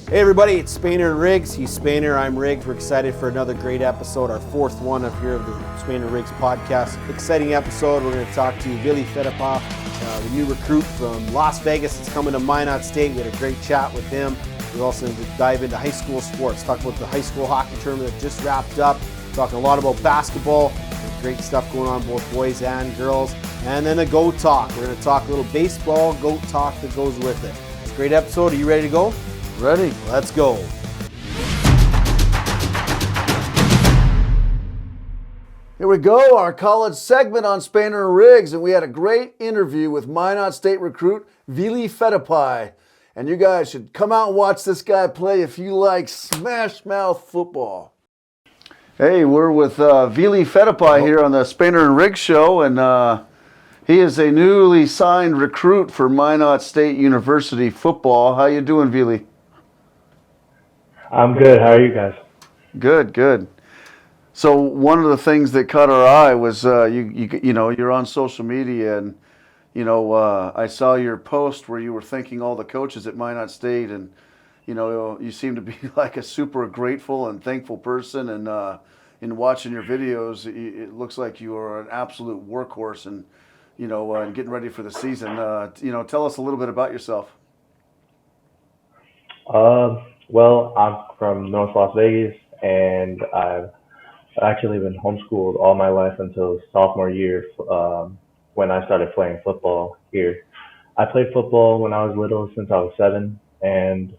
Hey everybody, it's Spainer and Riggs. He's Spainer, I'm Riggs. We're excited for another great episode, our fourth one of here of the Spainer and Riggs podcast. Exciting episode. We're going to talk to Vili Fetapai, the new recruit from Las Vegas. It's coming to Minot State. We had a great chat with him. We also dive into high school sports, talk about the high school hockey tournament that just wrapped up, talking a lot about basketball. There's great stuff going on, both boys and girls. And then a GOAT talk. We're going to talk a little baseball, GOAT talk that goes with it. It's a great episode. Are you ready to go? Ready. Let's go. Here we go, our college segment on Spainer and Riggs, and we had a great interview with Minot State recruit Vili Fetapai. And you guys should come out and watch this guy play if you like smash mouth football. Hey, we're with Vili Fetapai here on the Spainer and Riggs show, and he is a newly signed recruit for Minot State University football. How you doing, Vili? I'm good. How are you guys? Good, good. So one of the things that caught our eye was you know, you're on social media, and you know, I saw your post where you were thanking all the coaches at Minot State, and you know, you seem to be like a super grateful and thankful person, and in watching your videos, it looks like you are an absolute workhorse, and you know, and getting ready for the season. You know, tell us a little bit about yourself. Well, I'm from North Las Vegas, and I've actually been homeschooled all my life until sophomore year when I started playing football here. I played football when I was little, since I was 7, and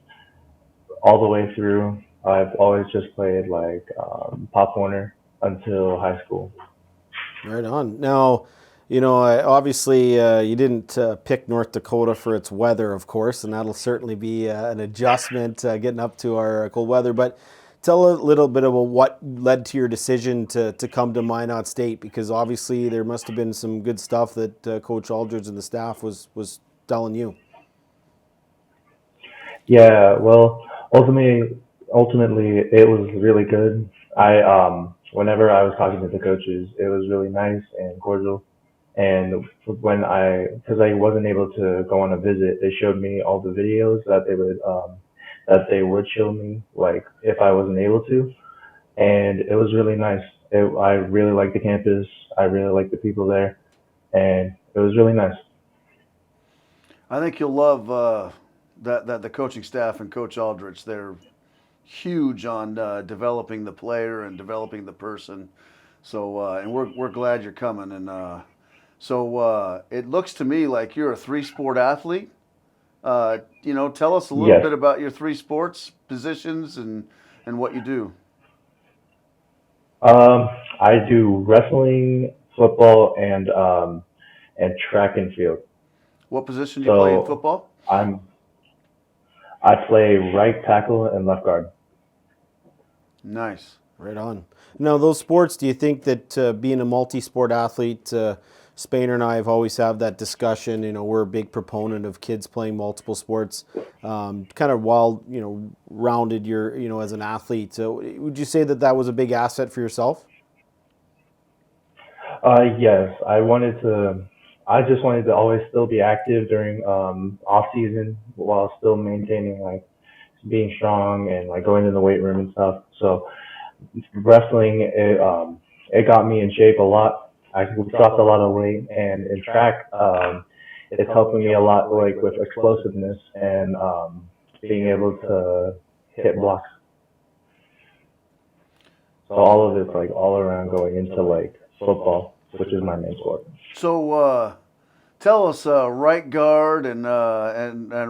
all the way through, I've always just played like Pop Warner until high school. Right on. Now, you know, obviously you didn't pick North Dakota for its weather, of course, and that'll certainly be an adjustment getting up to our cold weather. But tell a little bit about what led to your decision to come to Minot State, because obviously there must have been some good stuff that Coach Aldridge and the staff was telling you. Yeah, well, ultimately, it was really good. Whenever I was talking to the coaches, it was really nice and cordial. And because I wasn't able to go on a visit, they showed me all the videos that they would show me, like if I wasn't able to, and it was really nice. I really liked the campus. I really liked the people there, and it was really nice. I think you'll love that the coaching staff and Coach Aldrich. They're huge on developing the player and developing the person. So and we're glad you're coming. And so it looks to me like you're a 3-sport athlete. You know, tell us a little bit about your 3 sports positions and what you do. I do wrestling, football, and track and field. What position do you play in football? I play right tackle and left guard. Nice. Right on. Now, those sports, do you think that being a multi-sport athlete, Spainer and I have always had that discussion, you know, we're a big proponent of kids playing multiple sports, kind of rounded your, you know, as an athlete. So would you say that was a big asset for yourself? Yes, I just wanted to always still be active during off season while still maintaining like being strong and like going in the weight room and stuff. So wrestling, it got me in shape a lot. I dropped a lot of weight, and in track, it's helping me a lot, like with explosiveness and being able to hit blocks. So all of it's like all around going into like football, which is my main sport. So tell us, right guard and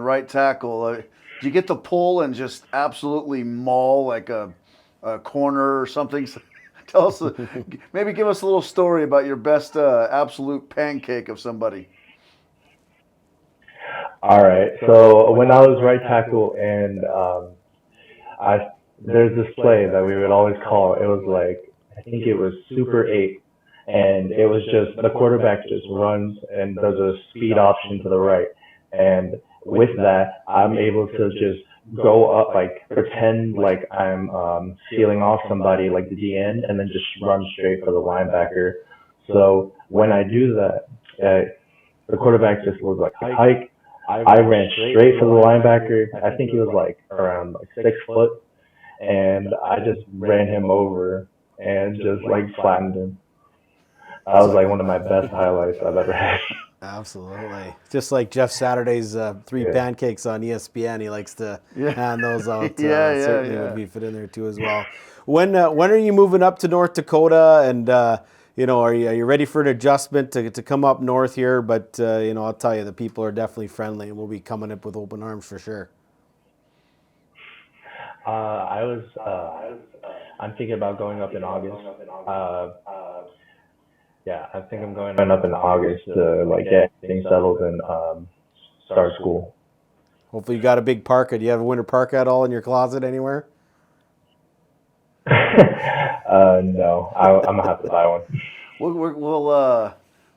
right tackle. Do you get the pull and just absolutely maul like a corner or something? Tell us, maybe give us a little story about your best absolute pancake of somebody. All right. So when I was right tackle, and there's this play that we would always call. It was like, I think it was Super 8, and it was just the quarterback just runs and does a speed option to the right, and with that, I'm able to just go up, like pretend like I'm sealing off somebody like the DN, and then just run straight for the linebacker. So when I do that, the quarterback just was like hike, I ran straight for the linebacker. I think he was like around like 6 foot, and I just ran him over and just like flattened him. That was like one of my best highlights I've ever had. Absolutely. Just like Jeff Saturday's three pancakes on ESPN. He likes to hand those out. Certainly would be fit in there too as well. When are you moving up to North Dakota? And are you ready for an adjustment to come up north here? But I'll tell you, the people are definitely friendly, and we'll be coming up with open arms for sure. I'm thinking about going up in August. I think I'm going up in August to like get things settled and start school. Hopefully you got a big parka. Do you have a winter parka at all in your closet anywhere? No, I'm gonna have to buy one. We'll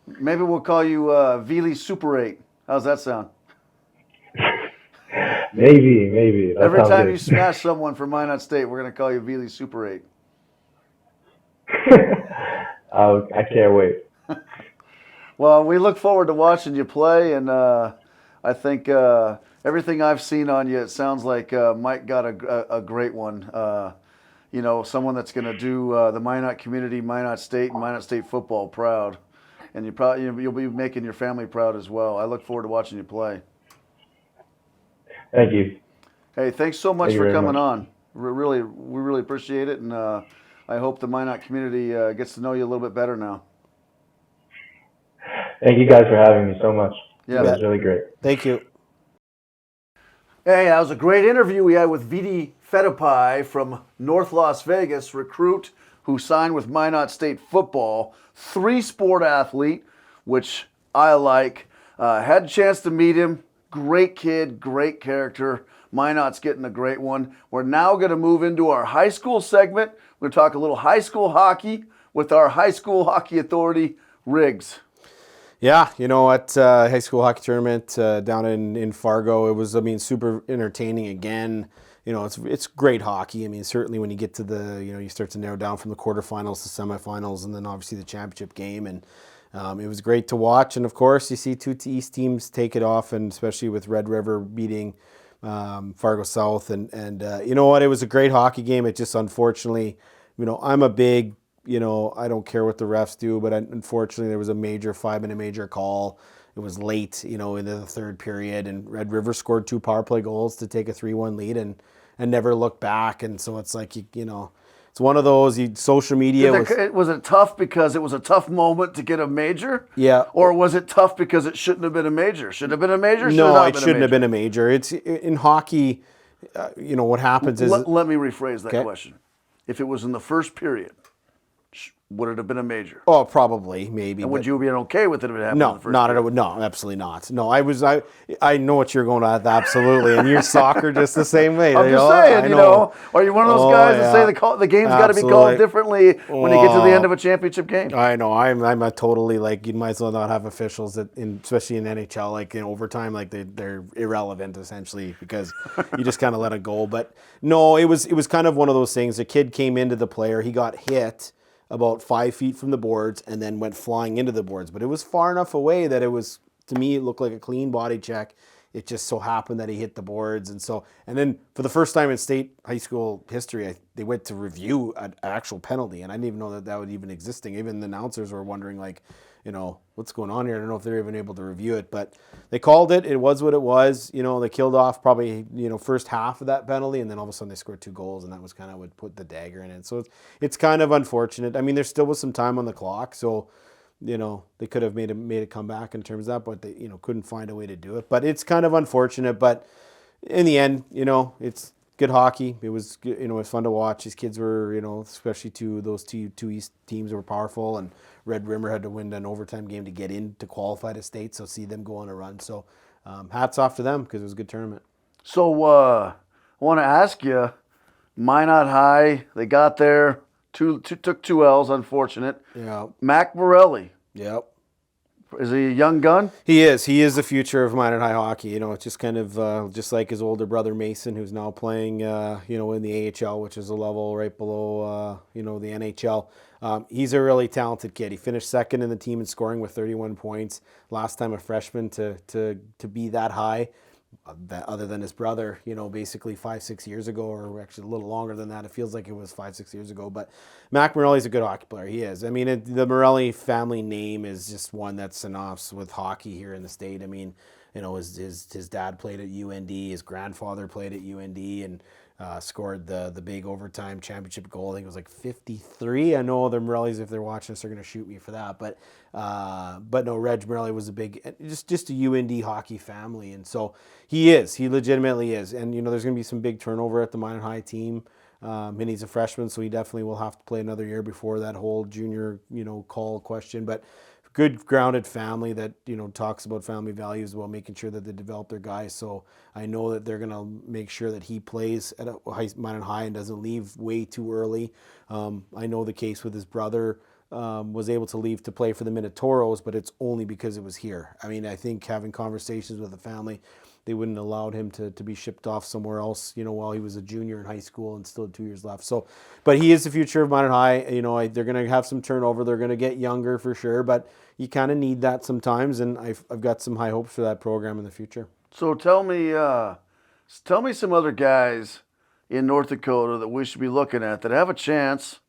maybe we'll call you Vili Super 8. How's that sound? Maybe. That Every time good. you smash someone from Minot State, we're gonna call you Vili Super 8. I can't wait. Well, we look forward to watching you play, and I think everything I've seen on you, it sounds like Mike got a great one. Someone that's going to do the Minot community, Minot State, and Minot State football proud, and you'll be making your family proud as well. I look forward to watching you play. Thank you. Hey, thanks so much for coming on. We really appreciate it, and I hope the Minot community gets to know you a little bit better now. Thank you guys for having me so much. Yeah, it was really great. Thank you. Hey, that was a great interview we had with Vili Fetapai from North Las Vegas, recruit who signed with Minot State football, 3-sport athlete, which I like. Had a chance to meet him. Great kid, great character. Minot's getting a great one. We're now going to move into our high school segment. We're going to talk a little high school hockey with our high school hockey authority, Riggs. Yeah, at high school hockey tournament down in Fargo, it was, super entertaining again. It's great hockey. Certainly when you get to you start to narrow down from the quarterfinals to semifinals and then obviously the championship game. And it was great to watch. And of course, you see two East teams take it off, and especially with Red River beating Fargo South. And you know what? It was a great hockey game. It just unfortunately, I'm a big, I don't care what the refs do, but unfortunately there was a major 5-minute major call. It was late, into the third period, and Red River scored 2 power play goals to take a 3-1 lead and never looked back. And so it's like, it's one of those, social media was it tough because it was a tough moment to get a major? Yeah. Or was it tough because it shouldn't have been a major? Should it have been a major? No, it shouldn't have been a major. It's in hockey, what happens is... Let me rephrase that question. If it was in the first period, would it have been a major? Oh, probably, maybe. And would you have been okay with it if it happened in the first period? No, absolutely not. No, I know what you're going at, absolutely. And your soccer just the same way. I'm just saying, are you one of those guys that say the game's got to be called differently when you get to the end of a championship game? I know. I'm a totally, you might as well not have officials especially in NHL, in overtime, they're irrelevant essentially because you just kind of let it go. But no, it was kind of one of those things. A kid came into the player, he got hit about 5 feet from the boards and then went flying into the boards. But it was far enough away that it looked like a clean body check. It just so happened that he hit the boards. And then for the first time in state high school history, they went to review an actual penalty. And I didn't even know that would even existing. Even the announcers were wondering what's going on here? I don't know if they're even able to review it, but they called it. It was what it was. They killed off probably, first half of that penalty, and then all of a sudden they scored 2 goals, and that was kind of what put the dagger in it. So it's kind of unfortunate. There still was some time on the clock, so, they could have made a comeback in terms of that, but they, couldn't find a way to do it. But it's kind of unfortunate, but in the end, it's good hockey. It was good, it was fun to watch. These kids were, especially those two East teams were powerful, and Red River had to win an overtime game to get in to qualify to state. So see them go on a run. So hats off to them because it was a good tournament. So I want to ask you, Minot High, they got there, took 2 L's, unfortunate. Yeah. Mac Morelli. Yep. Is he a young gun? He is. He is the future of minor high hockey. It's just kind of just like his older brother Mason, who's now playing, in the AHL, which is a level right below, the NHL. He's a really talented kid. He finished second in the team in scoring with 31 points. Last time a freshman to be that high, other than his brother, basically 5-6 years ago, or actually a little longer than that. It feels like it was 5-6 years ago. But Mac Morelli's a good hockey player. He is. I mean, the Morelli family name is just one that's synonymous with hockey here in the state. I mean, his dad played at UND, his grandfather played at UND, and scored the big overtime championship goal. I think it was like 53. I know the Morellis, if they're watching us, they're going to shoot me for that. But no, Reg Morelli was a big, just a UND hockey family. And so he legitimately is. And, there's going to be some big turnover at the minor high team. And he's a freshman, so he definitely will have to play another year before that whole junior, call question. But good grounded family that talks about family values while making sure that they develop their guys. So I know that they're gonna make sure that he plays at a minor high and doesn't leave way too early. I know the case with his brother was able to leave to play for the Minotaurs, but it's only because it was here. I mean, I think having conversations with the family, they wouldn't allowed him to be shipped off somewhere else, while he was a junior in high school and still had 2 years left. So, but he is the future of minor high. They're going to have some turnover. They're going to get younger for sure, but you kind of need that sometimes. And I've got some high hopes for that program in the future. So tell me some other guys in North Dakota that we should be looking at that have a chance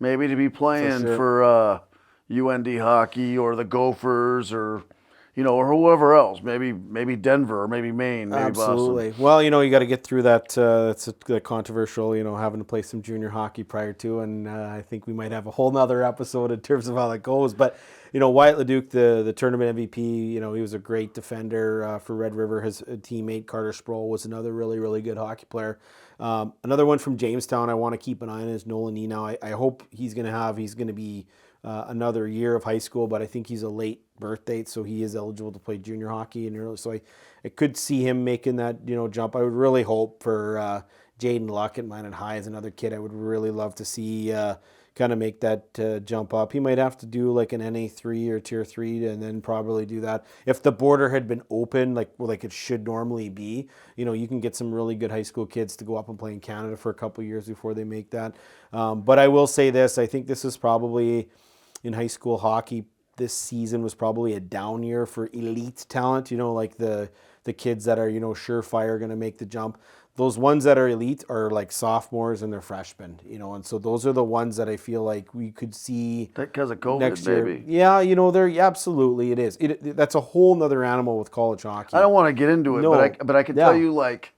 maybe to be playing for UND hockey or the Gophers or whoever else, maybe Denver or maybe Maine, maybe Absolutely. Boston. Well, you got to get through that. It's a controversial, having to play some junior hockey prior to, and I think we might have a whole nother episode in terms of how that goes. But Wyatt Leduc, the tournament MVP, he was a great defender for Red River. His teammate Carter Sproul was another really, really good hockey player. Another one from Jamestown I want to keep an eye on is Nolan Enau. I hope he's going to be another year of high school, but I think he's a late birth date, so he is eligible to play junior hockey. And so I could see him making that jump. I would really hope for Jaden Luck at Minot High as another kid. I would really love to see kind of make that jump up. He might have to do like an NA3 or Tier 3 and then probably do that. If the border had been open like it should normally be, you can get some really good high school kids to go up and play in Canada for a couple of years before they make that. But I will say this, I think this is probably in high school hockey, this season was probably a down year for elite talent, like the kids that are, surefire going to make the jump. Those ones that are elite are like sophomores and they're freshmen, and so those are the ones that I feel like we could see because of COVID, next year. maybe. Yeah, absolutely it is. That's a whole nother animal with college hockey. I don't want to get into it, No. but I can tell you like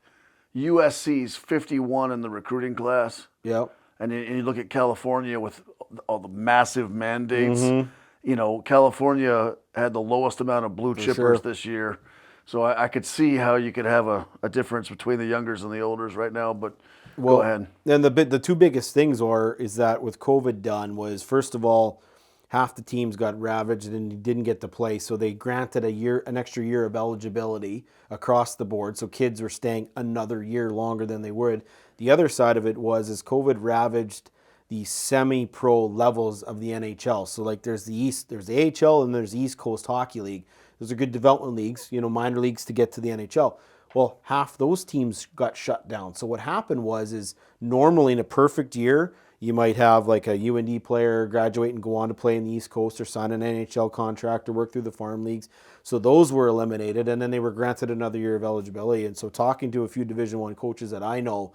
USC's 51 in the recruiting class. Yep. And you look at California with all the massive mandates. Mm-hmm. California had the lowest amount of blue chippers this year. So I could see how you could have a difference between the youngers and the olders right now, but go ahead. And the two biggest things is that with COVID done was, first of all, half the teams got ravaged and didn't get to play, so they granted an extra year of eligibility across the board, so kids were staying another year longer than they would. The other side of it was COVID ravaged the semi-pro levels of the NHL. So like there's the AHL and there's the East Coast Hockey League. Those are good development leagues, minor leagues to get to the NHL. Well, half those teams got shut down. So what happened is normally in a perfect year, you might have like a UND player graduate and go on to play in the East Coast or sign an NHL contract or work through the farm leagues. So those were eliminated, and then they were granted another year of eligibility. And so talking to a few Division I coaches that I know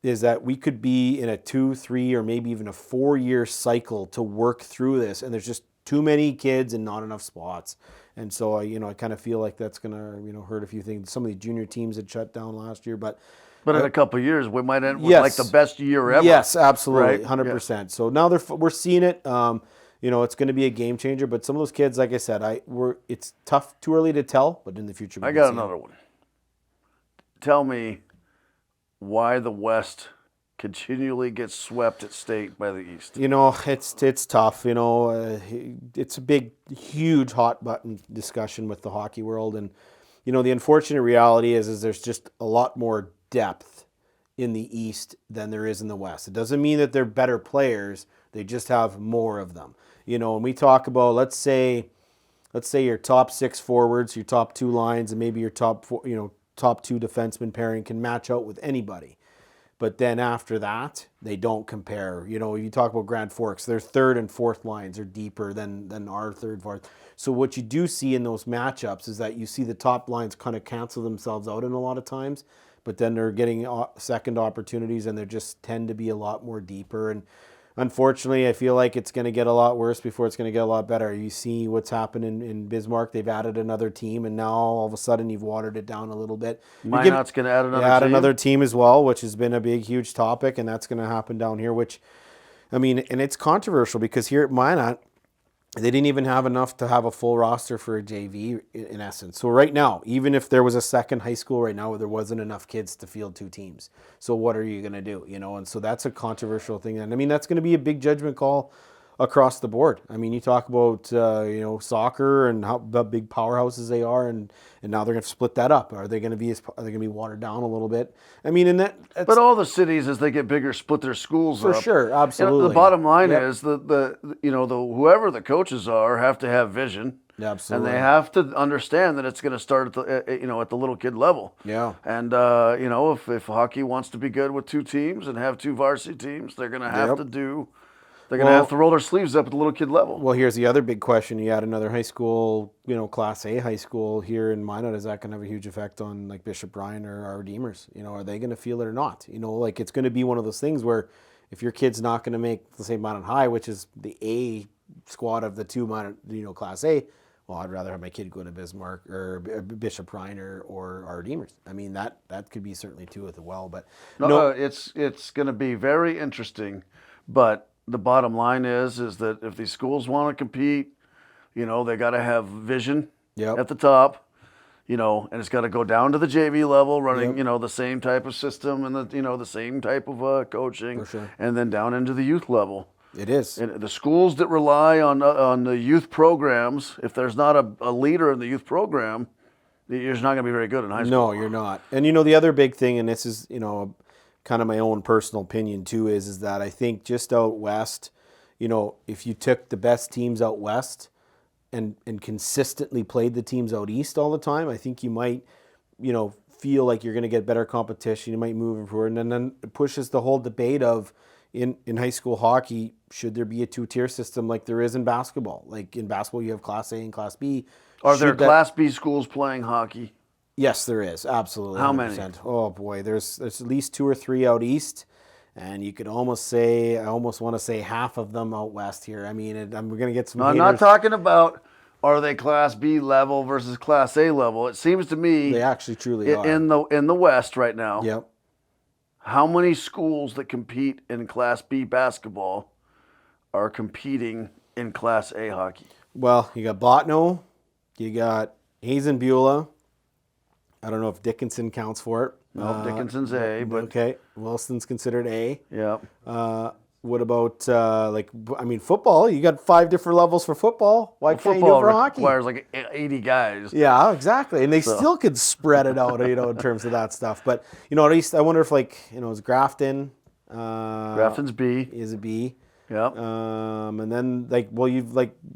is that we could be in a 2, 3, or maybe even a 4-year cycle to work through this. And there's just too many kids and not enough spots. And so, I kind of feel like that's going to, hurt a few things. Some of the junior teams had shut down last year, but in a couple of years, we might end with like the best year ever. Yes, absolutely, right? 100%. Yeah. So now we're seeing it. It's going to be a game changer. But some of those kids, like I said, it's tough, too early to tell. But in the future, I got another one. Tell me why the West continually gets swept at state by the East. It's tough. It's a big, huge hot button discussion with the hockey world, and the unfortunate reality is there's just a lot more depth in the East than there is in the West. It doesn't mean that they're better players; they just have more of them. And we talk about, let's say, let's say your top 6 forwards, your top 2 lines, and maybe your top 4, top 2 defenseman pairing can match out with anybody. But then after that, they don't compare. You talk about Grand Forks, their 3rd and 4th lines are deeper than our 3rd, 4th. So what you do see in those matchups is that you see the top lines kind of cancel themselves out in a lot of times, but then they're getting second opportunities and they just tend to be a lot more deeper. And unfortunately, I feel like it's going to get a lot worse before it's going to get a lot better. You see what's happened in Bismarck. They've added another team, and now all of a sudden you've watered it down a little bit. Minot's going to add another team as well, which has been a big, huge topic, and that's going to happen down here, which, and it's controversial because here at Minot, they didn't even have enough to have a full roster for a JV in essence. So right now, even if there was a second high school right now, there wasn't enough kids to field 2 teams. So what are you going to do? And so that's a controversial thing. And that's going to be a big judgment call across the board. You talk about, soccer and how big powerhouses they are, and now they're going to split that up. Are they going to be watered down a little bit? But all the cities, as they get bigger, split their schools up. For sure, absolutely. The bottom line is the whoever the coaches are have to have vision. Absolutely. And they have to understand that it's going to start at the little kid level. Yeah. And if hockey wants to be good with 2 teams and have 2 varsity teams, they're going to have to They're going to have to roll their sleeves up at the little kid level. Well, here's the other big question. You add another high school, Class A high school here in Minot. Is that going to have a huge effect on like Bishop Bryan or our Redeemers? Are they going to feel it or not? It's going to be one of those things where if your kid's not going to make, let's say, Minot High, which is the A squad of the 2 Minot, Class A, well, I'd rather have my kid go to Bismarck or Bishop Bryan or our Redeemers. That could be certainly 2 as well. But it's going to be very interesting, but the bottom line is that if these schools want to compete, they got to have vision at the top, and it's got to go down to the JV level, running, the same type of system and the same type of coaching, and then down into the youth level. It is. And the schools that rely on the youth programs, if there's not a leader in the youth program, you're not going to be very good in high school. No, you're not. And the other big thing, and this is kind of my own personal opinion too, is that I think just out west, if you took the best teams out west and consistently played the teams out east all the time, I think you might, feel like you're going to get better competition. You might move forward, and then it pushes the whole debate of in high school hockey, should there be a 2-tier system like there is in basketball? Like in basketball, you have Class A and Class B. Are there Class B schools playing hockey? Yes, there is. Absolutely. How 100%. many? Oh, boy. There's at least 2 or 3 out east. And you could almost say, I almost want to say half of them out west here. We're going to get some haters. I'm not talking about are they Class B level versus Class A level. It seems to me they actually truly are. In the West right now. Yep. How many schools that compete in Class B basketball are competing in Class A hockey? Well, you got Botno, you got Hazen-Beulah. I don't know if Dickinson counts for it. No, Dickinson's A, but okay. Wilson's considered A. Yeah. What about football? You got 5 different levels for football. Why can't you do it for hockey? Requires like 80 guys. Yeah, exactly. And they still could spread it out, in terms of that stuff. But at least I wonder if is Grafton. Grafton's B. Is a B. Yeah. And then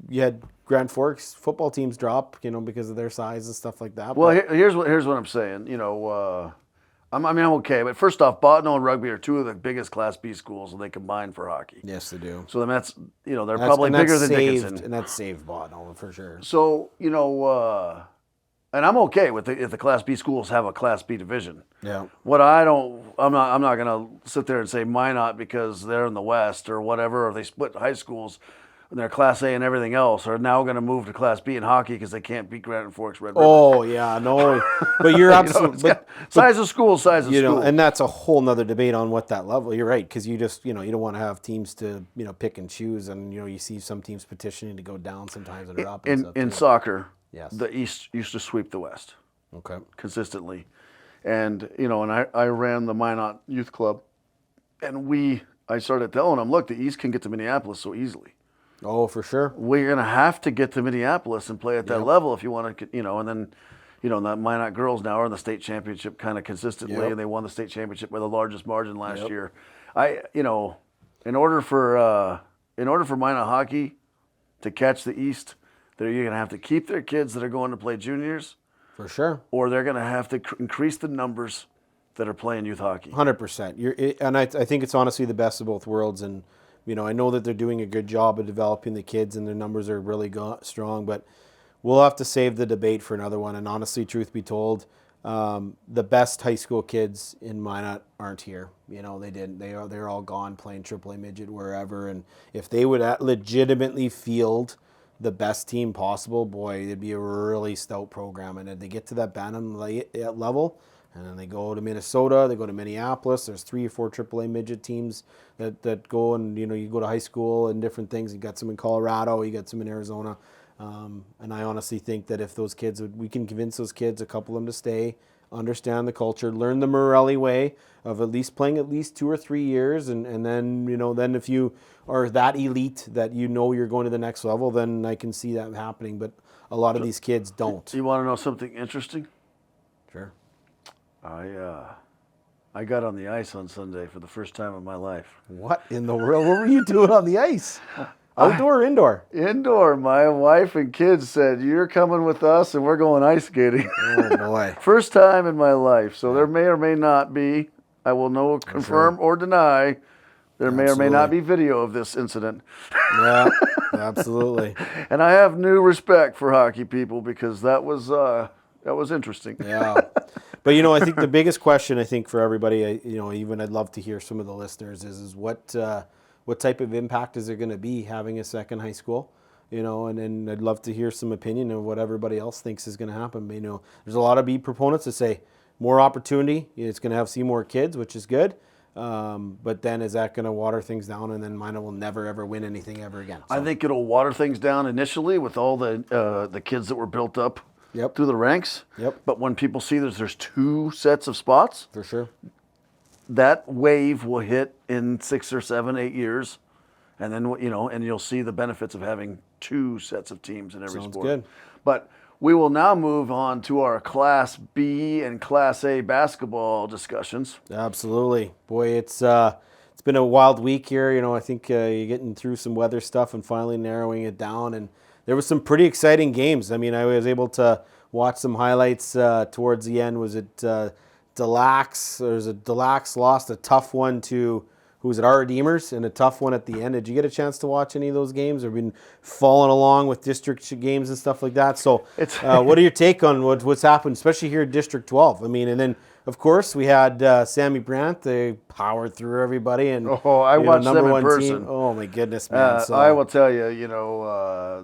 you had Grand Forks football teams drop, because of their size and stuff like that. Well, here's what I'm saying. I'm okay. But first off, Botno and Rugby are 2 of the biggest Class B schools, and they combine for hockey. Yes, they do. So then that's they're probably bigger than Dickinson, and that's saved Botno for sure. So and I'm okay with if the Class B schools have a Class B division. Yeah. I'm not gonna sit there and say Minot because they're in the West or whatever, or they split high schools. And their Class A and everything else are now going to move to Class B in hockey because they can't beat Grand Forks Red River. Oh, yeah, no. But you're absolutely... size of school. And that's a whole nother debate on what that level... You're right, because you just, you don't want to have teams to, pick and choose. And, you see some teams petitioning to go down sometimes and up. In soccer, yes, the East used to sweep the West. Okay. Consistently. And, and I ran the Minot Youth Club. And I started telling them, look, the East can get to Minneapolis so easily. Oh, for sure. We're going to have to get to Minneapolis and play at that level if you want to, and then, the Minot girls now are in the state championship kind of consistently, and they won the state championship by the largest margin last year. In order for Minot hockey to catch the East, They're either going to have to keep their kids that are going to play juniors, For sure. or they're going to have to increase the numbers that are playing youth hockey. 100%. And I think it's honestly the best of both worlds. And, I know that they're doing a good job of developing the kids and their numbers are really strong, but we'll have to save the debate for another one. And honestly, truth be told, the best high school kids in Minot aren't here. They didn't. They're all gone playing AAA midget wherever. And if they would legitimately field the best team possible, boy, it'd be a really stout program. And if they get to that Bantam level, and then they go to Minnesota, they go to Minneapolis. There's 3 or 4 AAA midget teams that go, and you go to high school and different things. You got some in Colorado, you got some in Arizona. And I honestly think that if those kids, we can convince those kids, a couple of them to stay, understand the culture, learn the Morelli way of at least playing at least 2 or 3 years, and then then if you are that elite that you're going to the next level, then I can see that happening. But a lot of these kids don't. You want to know something interesting? Sure. I got on the ice on Sunday for the first time in my life. What in the world? What were you doing on the ice? Outdoor or indoor? Indoor. My wife and kids said, "You're coming with us, and we're going ice skating." Oh boy! First time in my life. So there may or may not be. I will no confirm or deny. There may or may not be video of this incident. Yeah, absolutely. And I have new respect for hockey people because that was interesting. Yeah. But I think the biggest question for everybody, even I'd love to hear some of the listeners is what type of impact is there going to be having a second high school? And I'd love to hear some opinion of what everybody else thinks is going to happen. There's a lot of proponents that say more opportunity. It's going to see more kids, which is good. But then is that going to water things down, and then Minot will never ever win anything ever again? So. I think it'll water things down initially with all the kids that were built up through the ranks. Yep. But when people see that there's 2 sets of spots, For sure. that wave will hit in 6 or 7, 8 years, and then and you'll see the benefits of having 2 sets of teams in every Sounds sport. good. But we will now move on to our Class B and Class A basketball discussions. Absolutely, boy. It's been a wild week here. I think you're getting through some weather stuff and finally narrowing it down. And there was some pretty exciting games. I was able to watch some highlights towards the end. Was it Delax? Delax lost a tough one to, who was it, our Redeemers, and a tough one at the end. Did you get a chance to watch any of those games, or been following along with district games and stuff like that? So what are your take on what's happened, especially here in District 12? And then, of course, we had Sammy Brandt. They powered through everybody. And I watched them in person. Team. Oh, my goodness, man. I will tell you,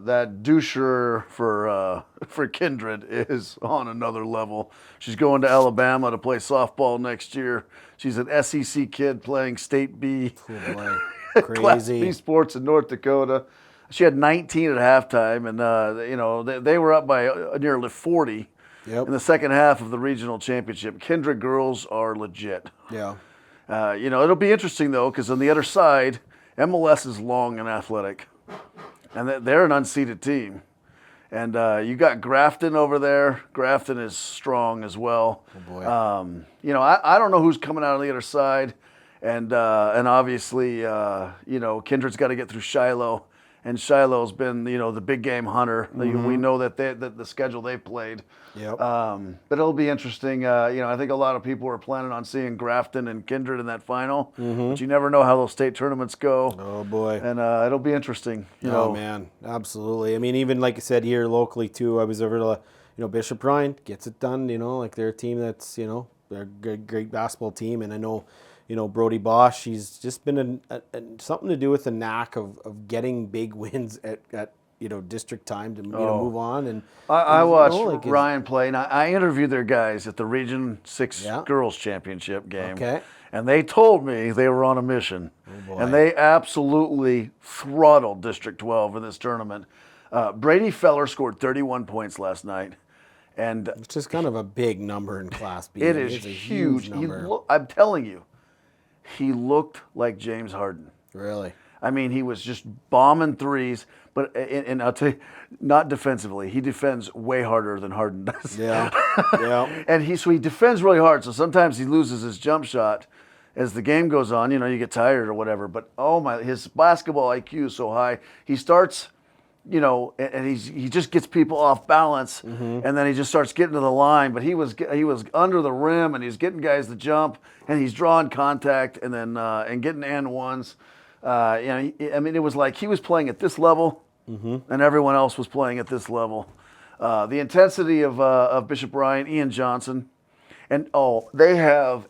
that doucher for Kindred is on another level. She's going to Alabama to play softball next year. She's an SEC kid playing State B. Oh, boy. Crazy. Class B sports in North Dakota. She had 19 at halftime, and they were up by nearly 40 in the second half of the regional championship. Kindred girls are legit. Yeah. It'll be interesting, though, because on the other side, MLS is long and athletic, and they're an unseeded team. And you got Grafton over there. Grafton is strong as well. Oh boy. I don't know who's coming out on the other side, and obviously, Kindred's got to get through Shiloh, and Shiloh's been the big game hunter. Mm-hmm. We know that the schedule they played. Yep. But it'll be interesting. I think a lot of people are planning on seeing Grafton and Kindred in that final, but you never know how those state tournaments go. Oh boy. And it'll be interesting. Oh man, absolutely. Even like I said here locally too, I was over to Bishop Ryan gets it done. Like they're a team that's they're a great basketball team, and I know Brody Bosch. He's just been something to do with the knack of getting big wins at district time to move on. And I watched Ryan play, and I interviewed their guys at the Region 6 Girls Championship game. Okay. And they told me they were on a mission. Oh boy. And they absolutely throttled District 12 in this tournament. Brady Feller scored 31 points last night. And it's just kind of a big number in Class B. It is a huge. number. I'm telling you, he looked like James Harden. Really? He was just bombing threes, but and I'll tell you, not defensively. He defends way harder than Harden does. Yeah, yeah. And he defends really hard. So sometimes he loses his jump shot as the game goes on. You get tired or whatever. But his basketball IQ is so high. He starts you know, and he just gets people off balance, and then he just starts getting to the line. But he was under the rim, and he's getting guys to jump, and he's drawing contact, and then and getting and ones. You know, I mean, it was like he was playing at this level, and everyone else was playing at this level. The intensity of Bishop Ryan, Ian Johnson, and they have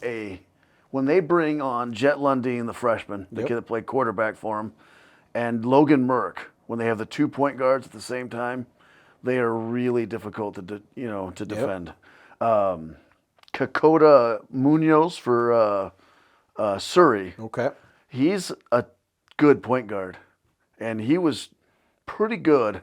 when they bring on Jet Lundeen, the freshman, the kid that played quarterback for him, and Logan Merck, when they have the 2 point guards at the same time, they are really difficult to defend. Kakota Munoz for Surrey. Okay. He's a good point guard, and he was pretty good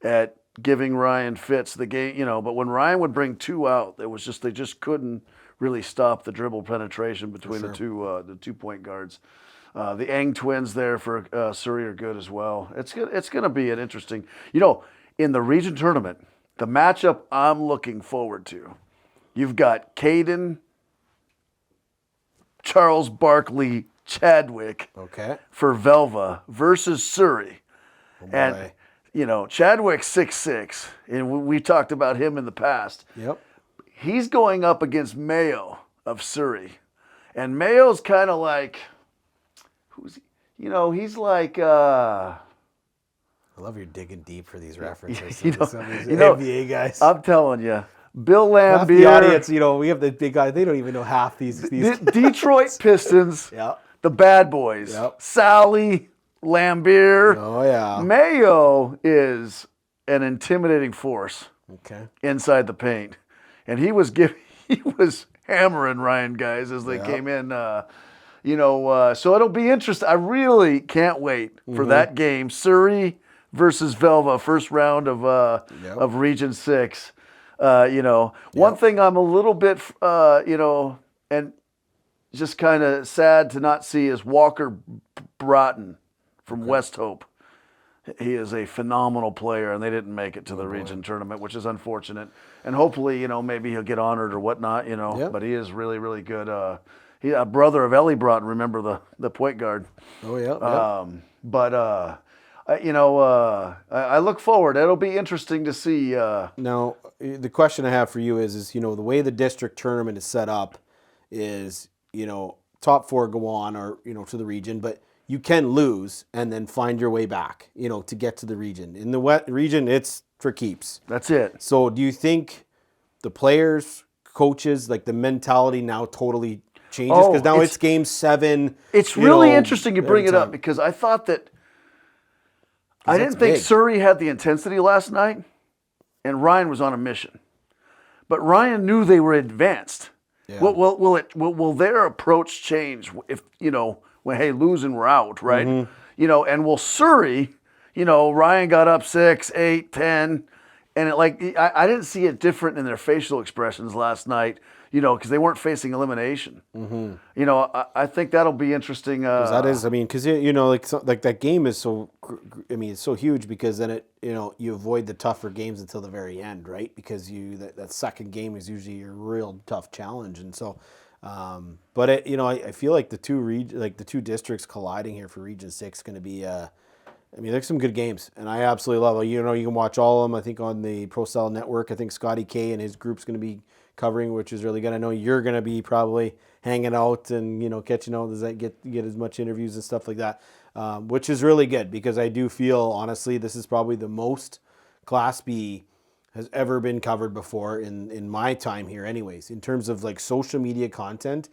at giving Ryan fits the game, you know, but when Ryan would bring two out, they just couldn't really stop the dribble penetration between the 2 point guards. The Ang twins there for Surrey are good as well. It's going to be an interesting, you know, in the region tournament, the matchup I'm looking forward to. You've got Caden, Charles Barkley, Chadwick for Velva versus Surrey. And you know, Chadwick's 6'6", and we talked about him in the past. Yep. He's going up against Mayo of Surrey. And Mayo's kind of like, he's like... I love you're digging deep for these references. NBA guys. I'm telling you. Bill Lambier. Half the audience, we have the big guys. They don't even know half these. Detroit Pistons. The Bad Boys. Sally... Lambier. Oh, yeah. Mayo is an intimidating force inside the paint. And he was hammering Ryan guys as they came in. So it'll be interesting. I really can't wait for that game. Surrey versus Velva, first round of Region 6. One thing I'm a little bit, and just kind of sad to not see is Walker Broughton from West Hope. He is a phenomenal player, and they didn't make it to the region tournament, which is unfortunate. And hopefully, maybe he'll get honored or whatnot, But he is really, really good. He's a brother of Ellie Broughton, remember the point guard. Oh, yeah. I look forward. It'll be interesting to see. Now, the question I have for you is the way the district tournament is set up is, top four go on or, to the region, but you can lose and then find your way back, to get to the region. In the region, it's for keeps. That's it. So do you think the players, coaches, like the mentality now totally changes? Because now it's game 7. It's really interesting you bring it up because I thought that I didn't think Surrey had the intensity last night and Ryan was on a mission. But Ryan knew they were advanced. Yeah. Will their approach change if, when losing, we're out, right? And will Surrey, Ryan got up 6, 8, 10, and I didn't see it different in their facial expressions last night, because they weren't facing elimination. I think that'll be interesting. Because that game is so, it's so huge because then you avoid the tougher games until the very end, right? Because that second game is usually your real tough challenge, and so. But I feel like the two districts colliding here for Region 6 is going to be. There's some good games, and I absolutely love it. You can watch all of them. I think on the Pro Style Network. I think Scotty K and his group's going to be covering, which is really good. I know you're going to be probably hanging out and catching out as I get as much interviews and stuff like that, which is really good because I do feel honestly this is probably the most Class B has ever been covered before in my time here anyways, in terms of social media content,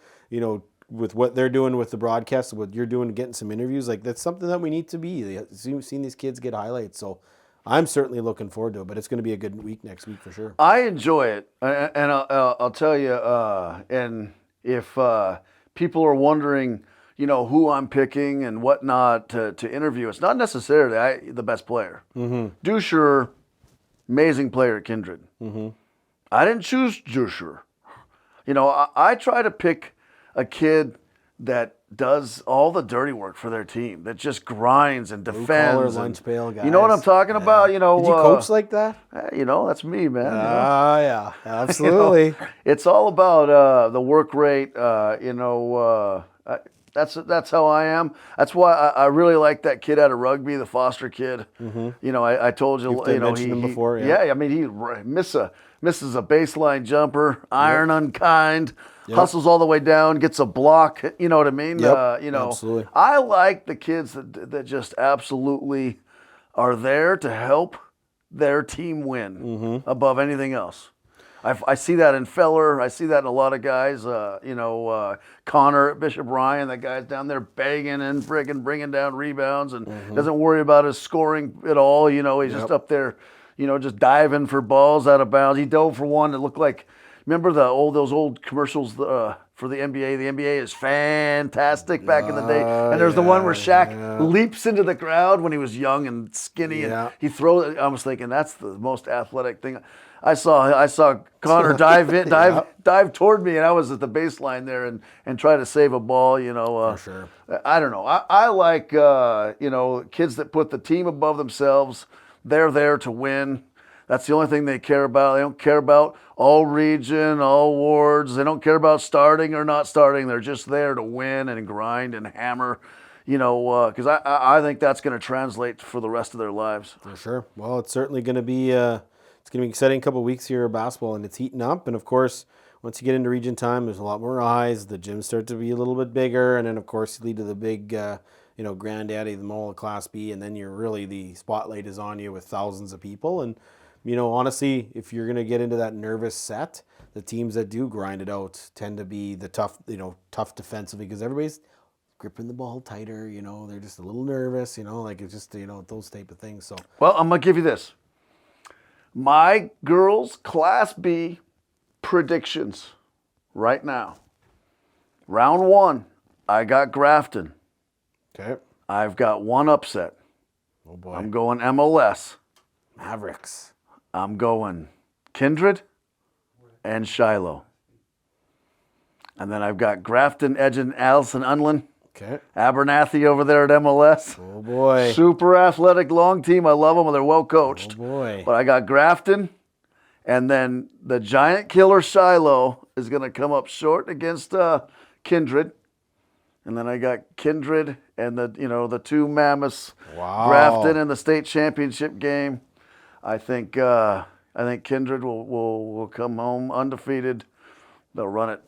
with what they're doing with the broadcast, what you're doing, getting some interviews, that's something that we need to be. Seeing these kids get highlights. So I'm certainly looking forward to it, but it's going to be a good week next week for sure. I enjoy it. And I'll tell you, and if people are wondering, who I'm picking and whatnot to interview, it's not necessarily the best player. Dusher, amazing player at Kindred. I didn't choose Dusher. I try to pick a kid that does all the dirty work for their team, that just grinds and defends. Lunch pail guys. You know what I'm talking about? Did you coach like that? That's me, man. Yeah, absolutely. It's all about the work rate. That's how I am. That's why I really like that kid out of rugby, the Foster kid. You know, I told you, You've mentioned him before. Yeah. I mean, he misses a baseline jumper, iron unkind, hustles all the way down, gets a block. You know what I mean? Yep. You know, Absolutely. I like the kids that just absolutely are there to help their team win above anything else. I see that in Feller. I see that in a lot of guys. You know, Connor at Bishop Ryan, that guy's down there begging and friggin' bringing down rebounds and doesn't worry about his scoring at all. You know, he's just up there, you know, just diving for balls out of bounds. He dove for one that looked like, remember those old commercials for the NBA? The NBA is fantastic back in the day. And there's the one where Shaq leaps into the crowd when he was young and skinny, and he throws. I was thinking that's the most athletic thing. I saw Connor dive toward me, and I was at the baseline there and try to save a ball. You know, For sure. I don't know. I like you know, kids that put the team above themselves. They're there to win. That's the only thing they care about. They don't care about all region, all wards. They don't care about starting or not starting. They're just there to win and grind and hammer. You know, because I think that's going to translate for the rest of their lives. For sure. Well, it's certainly going to be it's going to be an exciting couple of weeks here of basketball, and it's heating up. And of course, once you get into region time, there's a lot more eyes. The gyms start to be a little bit bigger, and then of course you lead to the big, you know, granddaddy, the mall of Class B, and then you're really the spotlight is on you with thousands of people. And you know, honestly, if you're going to get into that nervous set, the teams that do grind it out tend to be the tough defensively because everybody's gripping the ball tighter. You know, they're just a little nervous. You know, like it's just those type of things. So well, I'm gonna give you this. My girls' Class B predictions right now. Round 1, I got Grafton. Okay. I've got one upset. Oh boy. I'm going MLS. Mavericks. I'm going Kindred and Shiloh. And then I've got Grafton, Edgen, Allison, Unland. Okay. Abernathy over there at MLS. Oh boy. Super athletic, long team. I love them. They're well coached. Oh boy. But I got Grafton, and then the giant killer Shiloh is going to come up short against Kindred. And then I got Kindred and the two mammoths, Grafton in the state championship game. I think Kindred will come home undefeated. They'll run it.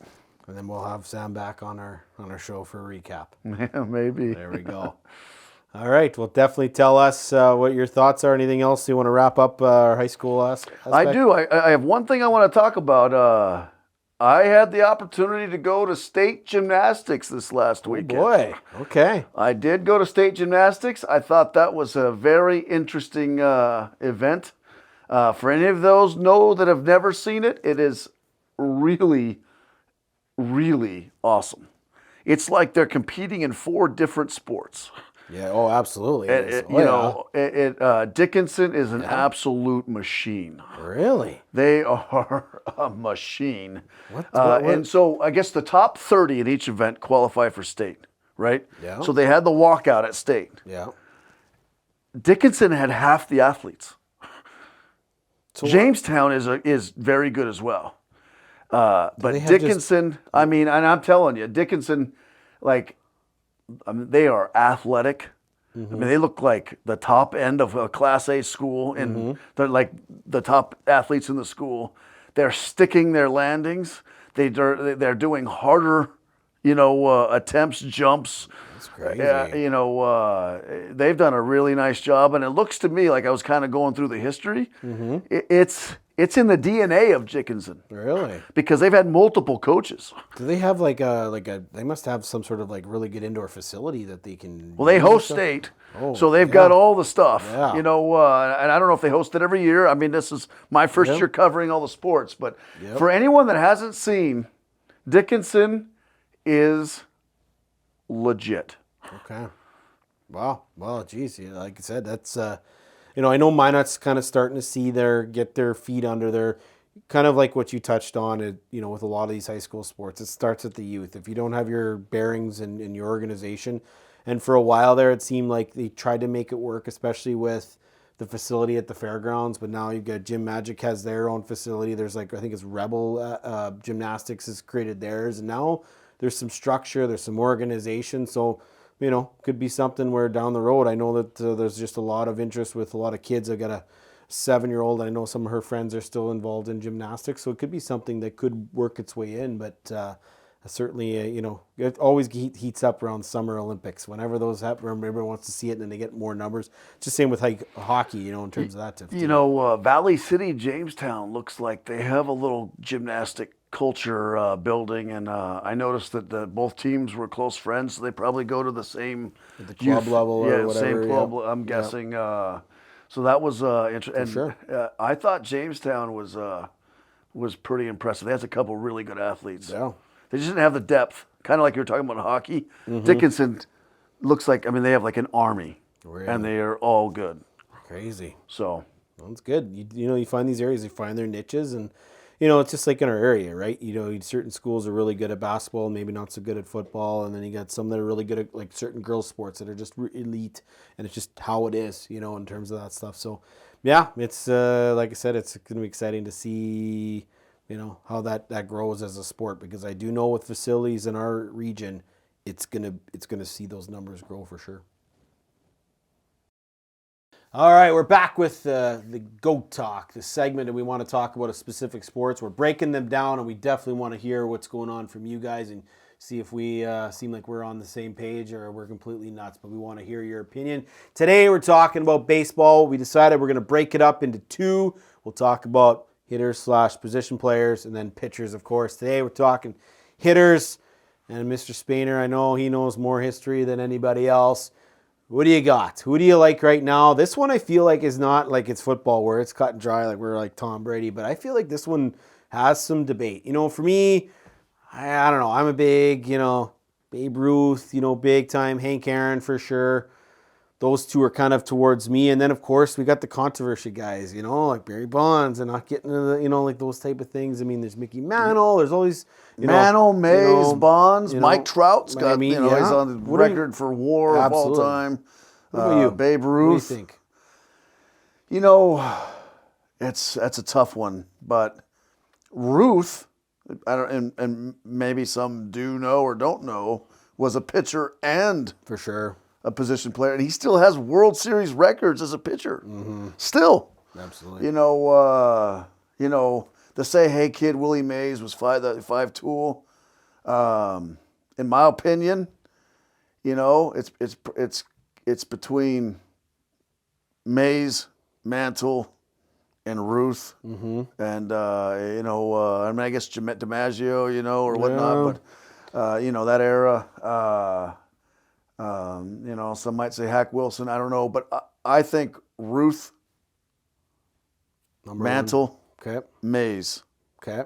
And then we'll have Sam back on our show for a recap. Yeah, maybe. There we go. All right. Well, definitely tell us what your thoughts are. Anything else you want to wrap up our high school aspect? I do. I have one thing I want to talk about. I had the opportunity to go to state gymnastics this last weekend. Oh boy. Okay. I did go to state gymnastics. I thought that was a very interesting event. For any of those that have never seen it, it is really, really awesome. It's like they're competing in 4 different sports. Yeah. Oh, absolutely. Dickinson is an absolute machine. Really? They are a machine. What? And so I guess the top 30 in each event qualify for state, right? Yeah. So they had the walkout at state. Yeah. Dickinson had half the athletes. So Jamestown is very good as well. But Dickinson, and I'm telling you, Dickinson, they are athletic. I mean, they look like the top end of a Class A school, and they're like the top athletes in the school. They're sticking their landings. They're doing harder, attempts, jumps. That's crazy. They've done a really nice job, and it looks to me like I was kind of going through the history. It's in the DNA of Dickinson. Really? Because they've had multiple coaches. Do they have they must have some sort of really good indoor facility that they can. Well, they host state, so they've got all the stuff. Yeah. And I don't know if they host it every year. I mean, this is my first year covering all the sports, but for anyone that hasn't seen, Dickinson is legit. Okay. Wow. Well, geez, like I said, that's I know Minot's kind of starting to get their feet under their, kind of like what you touched on, with a lot of these high school sports. It starts at the youth. If you don't have your bearings in your organization, and for a while there, it seemed like they tried to make it work, especially with the facility at the fairgrounds. But now you've got Gym Magic has their own facility. There's I think it's Rebel Gymnastics has created theirs, and now there's some structure, there's some organization. So, could be something where down the road, I know that there's just a lot of interest with a lot of kids. I got a 7-year-old. I know some of her friends are still involved in gymnastics, so it could be something that could work its way in. But certainly, it always heats up around Summer Olympics. Whenever those happen, everyone wants to see it, and then they get more numbers. It's the same with hockey, in terms of that. Valley City, Jamestown looks like they have a little gymnastic culture building, and I noticed that both teams were close friends, so they probably go to the same At the club level or whatever. Same club. I'm guessing. So that was interesting. Sure. I thought Jamestown was pretty impressive. They had a couple really good athletes. Yeah. They just didn't have the depth, kind of like you were talking about in hockey. Dickinson looks like, they have like an army, and they are all good. Crazy. So that's good. You find these areas, you find their niches, and it's just like in our area, right? Certain schools are really good at basketball, maybe not so good at football, and then you got some that are really good at like certain girls' sports that are just elite, and it's just how it is, in terms of that stuff. So, yeah, it's like I said, it's going to be exciting to see, how that grows as a sport, because I do know with facilities in our region, it's gonna see those numbers grow for sure. All right, we're back with the GOAT Talk, the segment that we want to talk about a specific sports. We're breaking them down, and we definitely want to hear what's going on from you guys and see if we seem like we're on the same page or we're completely nuts, but we want to hear your opinion. Today, we're talking about baseball. We decided we're going to break it up into two. We'll talk about hitters/position players and then pitchers, of course. Today, we're talking hitters, and Mr. Spainer, I know he knows more history than anybody else. What do you got? Who do you like right now? This one I feel like is not like it's football where it's cut and dry like we're like Tom Brady, but I feel like this one has some debate. For me, I don't know. I'm a big, Babe Ruth, big time. Hank Aaron for sure. Those two are kind of towards me. And then, of course, we got the controversy guys, like Barry Bonds and not getting into the, like those type of things. I mean, there's Mickey Mantle. There's always, Mantle, Mays, Bonds, Mike Trout's got, he's on the record for WAR of all time. What about you? Babe Ruth. What do you think? That's a tough one. But Ruth, and maybe some do know or don't know, was a pitcher and For sure. a position player, and he still has World Series records as a pitcher. Still, Absolutely. The say hey kid Willie Mays was five tool. In my opinion, it's between Mays, Mantle, and Ruth, and I guess DiMaggio, or whatnot, but that era. Some might say Hack Wilson. I don't know, but I think Ruth, Mantle, Okay. Mays, Okay.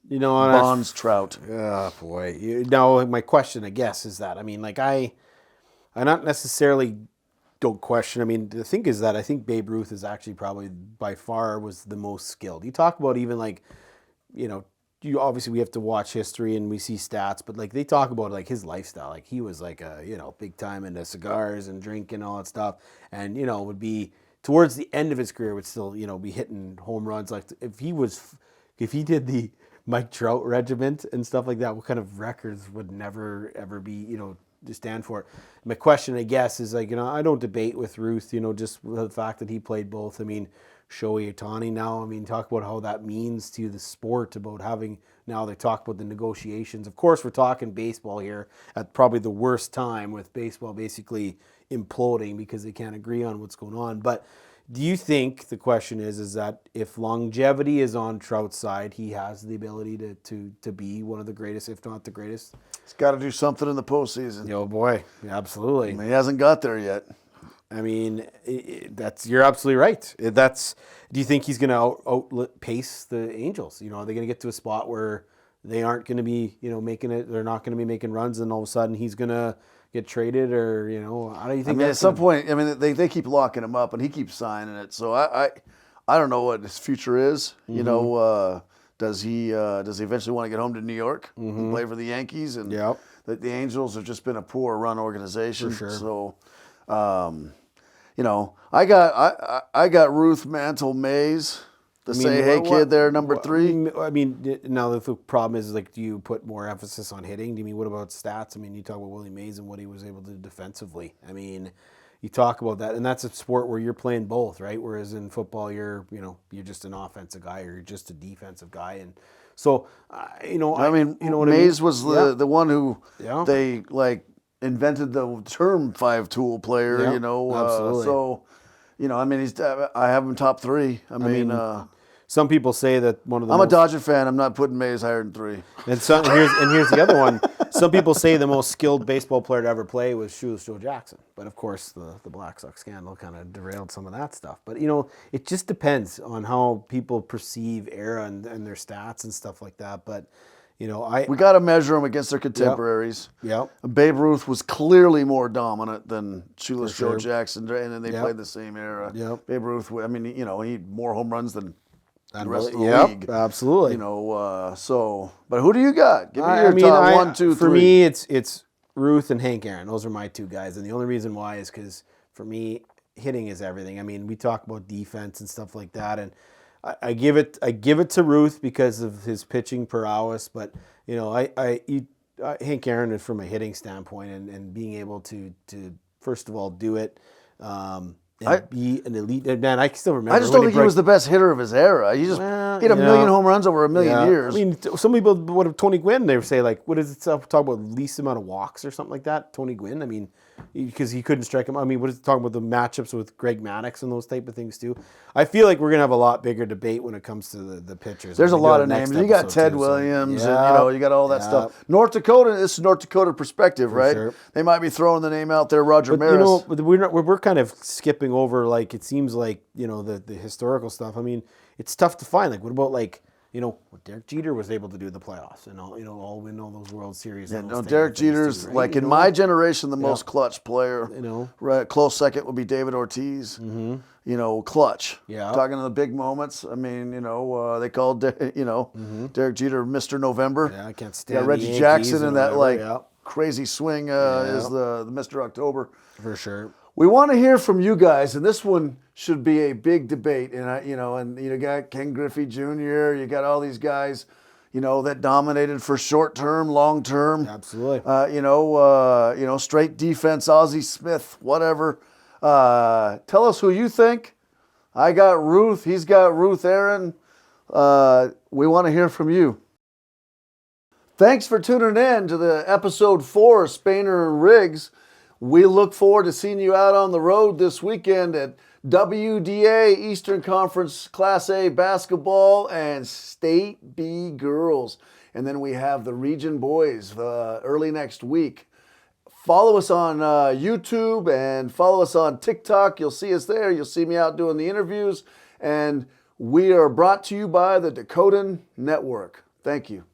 Bonds, Trout. Oh, boy. My question, I guess, is that, I not necessarily don't question. The thing is that I think Babe Ruth is actually probably by far was the most skilled. You talk about even you obviously we have to watch history and we see stats, but they talk about his lifestyle. He was big time into cigars and drinking and all that stuff, and would be towards the end of his career would still be hitting home runs. If he did the Mike Trout regiment and stuff like that, what kind of records would never ever be to stand for it? My question, I guess, is I don't debate with Ruth, just the fact that he played both. Shohei Ohtani now. Talk about how that means to the sport, about having, now they talk about the negotiations. Of course, we're talking baseball here at probably the worst time with baseball basically imploding because they can't agree on what's going on. But do you think, the question is that if longevity is on Trout's side, he has the ability to be one of the greatest, if not the greatest? He's got to do something in the postseason. Oh boy, absolutely. He hasn't got there yet. You're absolutely right. Do you think he's going to outpace the Angels? Are they going to get to a spot where they aren't going to be, making it? They're not going to be making runs, and all of a sudden he's going to get traded, or how do you think? At some point, they keep locking him up, and he keeps signing it. So I don't know what his future is. Does he eventually want to get home to New York and play for the Yankees? And the Angels have just been a poor run organization. For sure. So. I got Ruth, Mantle, Mays, say, hey, kid, there, number 3? I mean, now the problem is, like, do you put more emphasis on hitting? Do you mean, what about stats? I mean, you talk about Willie Mays and what he was able to do defensively. I mean, you talk about that, and that's a sport where you're playing both, right? Whereas in football, you're just an offensive guy or you're just a defensive guy. And so, Mays was the one who Yeah. they, like, invented the term 5-tool player, Yeah, you know. absolutely. So, you know, I mean, I have him top 3. I mean, some people say that one of the I'm a Dodger fan. I'm not putting Mays higher than 3. And here's the other one. Some people say the most skilled baseball player to ever play was Shoeless Joe Jackson. But of course, the Black Sox scandal kind of derailed some of that stuff. But it just depends on how people perceive era and their stats and stuff like that. But we got to measure them against their contemporaries. Yep. Babe Ruth was clearly more dominant than Shoeless For sure. Joe Jackson, and then they played the same era. Yep. Babe Ruth, I mean, he had more home runs than the rest of the Yep, league. absolutely. But who do you got? Give me your top 1, 2, 3. For me, it's Ruth and Hank Aaron. Those are my 2 guys, and the only reason why is because for me, hitting is everything. I mean, we talk about defense and stuff like that, and I give it to Ruth because of his pitching prowess. But Hank Aaron, from a hitting standpoint, and being able to first of all do it. Be an elite man. I still remember. I just don't think he was the best hitter of his era. He had a million home runs over a million years. I mean, some people would have Tony Gwynn. They would say, like, what is it? Talk about least amount of walks or something like that. Tony Gwynn. I mean, because he couldn't strike him. I mean, what is it talking about the matchups with Greg Maddux and those type of things too? I feel like we're gonna have a lot bigger debate when it comes to the pitchers. There's a lot of names. You got Ted Williams, and you got all that stuff. North Dakota. This is North Dakota perspective, right? Sure. They might be throwing the name out there, Roger Maris. But we're kind of skipping over, like, it seems like the historical stuff. I mean, it's tough to find. Like, what about, like, what Derek Jeter was able to do in the playoffs, and all win all those World Series. Yeah, Derek Jeter's too, right? Like in my generation the most clutch player. Right, close second would be David Ortiz. Mm-hmm. Clutch. Yeah. Talking to the big moments. I mean, they called Derek Jeter Mr. November. Yeah, I can't stand. Yeah, Reggie Jackson and that crazy swing is the Mr. October. For sure. We want to hear from you guys, and this one should be a big debate. And you got Ken Griffey Jr., you got all these guys, that dominated for short term, long term. Absolutely. Straight defense, Ozzie Smith, whatever. Tell us who you think. I got Ruth. He's got Ruth Aaron. We want to hear from you. Thanks for tuning in to the episode 4 of Spainer and Riggs. We look forward to seeing you out on the road this weekend at WDA Eastern Conference Class A basketball and State B girls. And then we have the Region boys early next week. Follow us on YouTube and follow us on TikTok. You'll see us there. You'll see me out doing the interviews. And we are brought to you by the Dakotan Network. Thank you.